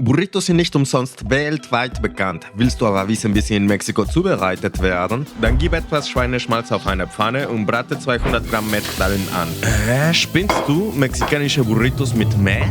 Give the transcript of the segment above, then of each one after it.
Burritos sind nicht umsonst weltweit bekannt. Willst du aber wissen, wie sie in Mexiko zubereitet werden? Dann gib etwas Schweineschmalz auf eine Pfanne und brate 200 Gramm Met darin an. Spinnst du? Mexikanische Burritos mit Met?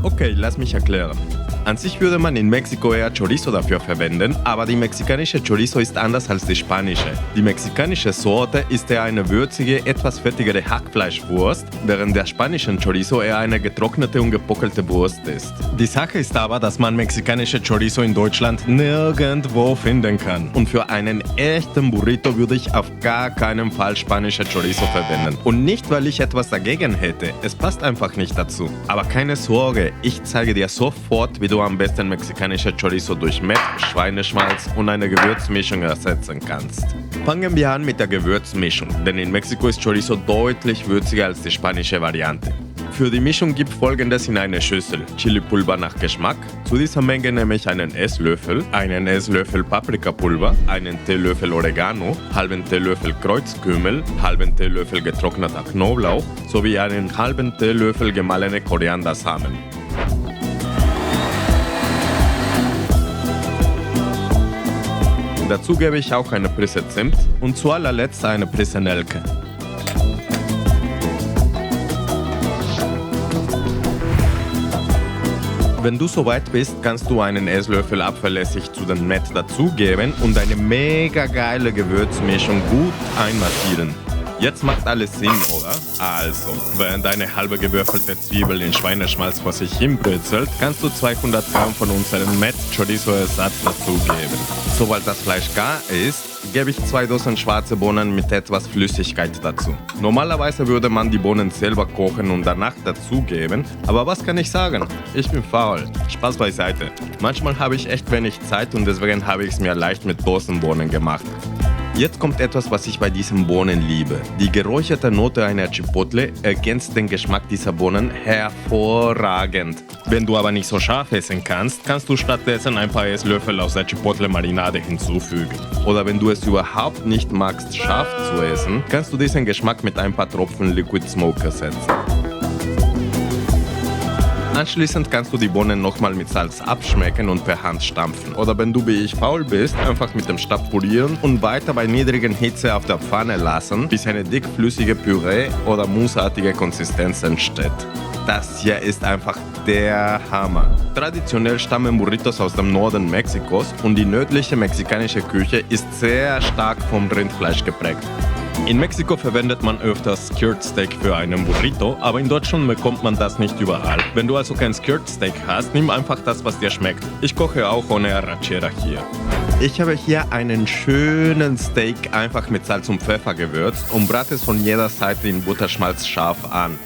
Okay, lass mich erklären. An sich würde man in Mexiko eher Chorizo dafür verwenden, aber die mexikanische Chorizo ist anders als die spanische. Die mexikanische Sorte ist eher eine würzige, etwas fettigere Hackfleischwurst, während der spanischen Chorizo eher eine getrocknete und gepockelte Wurst ist. Die Sache ist aber, dass man mexikanische Chorizo in Deutschland nirgendwo finden kann. Und für einen echten Burrito würde ich auf gar keinen Fall spanische Chorizo verwenden. Und nicht, weil ich etwas dagegen hätte, es passt einfach nicht dazu. Aber keine Sorge, ich zeige dir sofort, wie du am besten mexikanische Chorizo durch Met, Schweineschmalz und eine Gewürzmischung ersetzen kannst. Fangen wir an mit der Gewürzmischung, denn in Mexiko ist Chorizo deutlich würziger als die spanische Variante. Für die Mischung gib Folgendes in eine Schüssel: Chilipulver nach Geschmack. Zu dieser Menge nehme ich einen Esslöffel Paprikapulver, einen Teelöffel Oregano, halben Teelöffel Kreuzkümmel, halben Teelöffel getrockneter Knoblauch sowie einen halben Teelöffel gemahlene Koriandersamen. Dazu gebe ich auch eine Prise Zimt und zu allerletzt eine Prise Nelke. Wenn du soweit bist, kannst du einen Esslöffel abverlässig zu dem Met dazugeben und eine mega geile Gewürzmischung gut einmassieren. Jetzt macht alles Sinn, oder? Also, während eine halbe gewürfelte Zwiebel in Schweineschmalz vor sich hin brötzelt, kannst du 200 Gramm von unserem Met-Chorizo-Ersatz dazugeben. Sobald das Fleisch gar ist, gebe ich 2 Dosen schwarze Bohnen mit etwas Flüssigkeit dazu. Normalerweise würde man die Bohnen selber kochen und danach dazugeben, aber was kann ich sagen? Ich bin faul. Spaß beiseite. Manchmal habe ich echt wenig Zeit und deswegen habe ich es mir leicht mit Dosenbohnen gemacht. Jetzt kommt etwas, was ich bei diesen Bohnen liebe. Die geräucherte Note einer Chipotle ergänzt den Geschmack dieser Bohnen hervorragend. Wenn du aber nicht so scharf essen kannst, kannst du stattdessen ein paar Esslöffel aus der Chipotle-Marinade hinzufügen. Oder wenn du es überhaupt nicht magst, scharf zu essen, kannst du diesen Geschmack mit ein paar Tropfen Liquid Smoke ersetzen. Anschließend kannst du die Bohnen nochmal mit Salz abschmecken und per Hand stampfen. Oder wenn du wie ich faul bist, einfach mit dem Stab polieren und weiter bei niedriger Hitze auf der Pfanne lassen, bis eine dickflüssige Püree oder mousseartige Konsistenz entsteht. Das hier ist einfach der Hammer. Traditionell stammen Burritos aus dem Norden Mexikos und die nördliche mexikanische Küche ist sehr stark vom Rindfleisch geprägt. In Mexiko verwendet man öfters Skirt Steak für einen Burrito, aber in Deutschland bekommt man das nicht überall. Wenn du also kein Skirt Steak hast, nimm einfach das, was dir schmeckt. Ich koche auch ohne Arrachera hier. Ich habe hier einen schönen Steak einfach mit Salz und Pfeffer gewürzt und brate es von jeder Seite in Butterschmalz scharf an.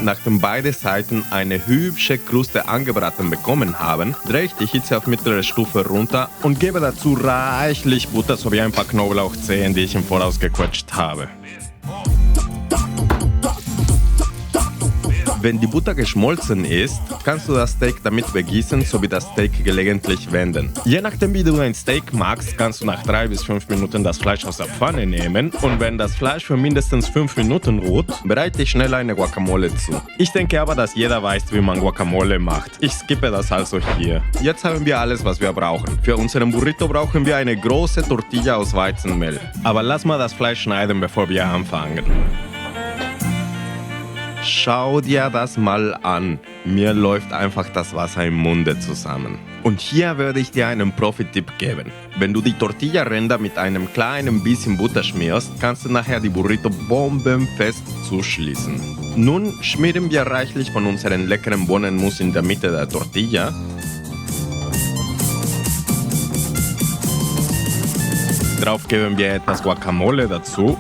Nachdem beide Seiten eine hübsche Kruste angebraten bekommen haben, drehe ich die Hitze auf mittlere Stufe runter und gebe dazu reichlich Butter sowie ein paar Knoblauchzehen, die ich im Voraus gequetscht habe. Wenn die Butter geschmolzen ist, kannst du das Steak damit begießen sowie das Steak gelegentlich wenden. Je nachdem, wie du dein Steak magst, kannst du nach 3 bis 5 Minuten das Fleisch aus der Pfanne nehmen und wenn das Fleisch für mindestens 5 Minuten ruht, bereite ich schnell eine Guacamole zu. Ich denke aber, dass jeder weiß, wie man Guacamole macht. Ich skippe das also hier. Jetzt haben wir alles, was wir brauchen. Für unseren Burrito brauchen wir eine große Tortilla aus Weizenmehl. Aber lass mal das Fleisch schneiden, bevor wir anfangen. Schau dir das mal an. Mir läuft einfach das Wasser im Munde zusammen. Und hier würde ich dir einen Profi-Tipp geben. Wenn du die Tortilla-Ränder mit einem kleinen bisschen Butter schmierst, kannst du nachher die Burrito bombenfest zuschließen. Nun schmieren wir reichlich von unserem leckeren Bohnenmus in der Mitte der Tortilla. Drauf geben wir etwas Guacamole dazu.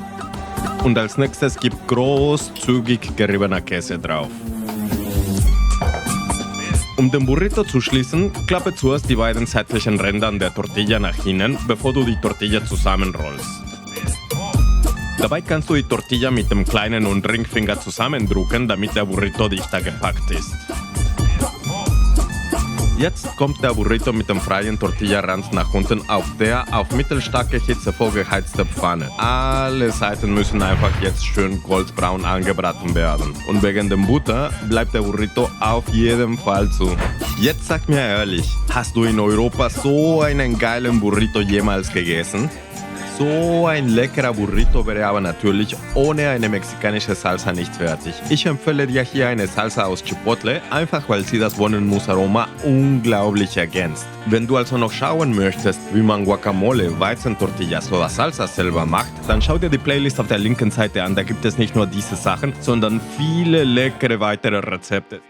Und als nächstes gib großzügig geriebener Käse drauf. Um den Burrito zu schließen, klappe zuerst die beiden seitlichen Ränder an der Tortilla nach innen, bevor du die Tortilla zusammenrollst. Dabei kannst du die Tortilla mit dem kleinen und Ringfinger zusammendrücken, damit der Burrito dichter gepackt ist. Jetzt kommt der Burrito mit dem freien Tortillarand nach unten auf der auf mittelstarke Hitze vorgeheizte Pfanne. Alle Seiten müssen einfach jetzt schön goldbraun angebraten werden. Und wegen dem Butter bleibt der Burrito auf jeden Fall zu. Jetzt sag mir ehrlich, hast du in Europa so einen geilen Burrito jemals gegessen? So ein leckerer Burrito wäre aber natürlich ohne eine mexikanische Salsa nicht fertig. Ich empfehle dir hier eine Salsa aus Chipotle, einfach weil sie das Bohnenmus-Aroma unglaublich ergänzt. Wenn du also noch schauen möchtest, wie man Guacamole, Weizentortillas oder Salsa selber macht, dann schau dir die Playlist auf der linken Seite an, da gibt es nicht nur diese Sachen, sondern viele leckere weitere Rezepte.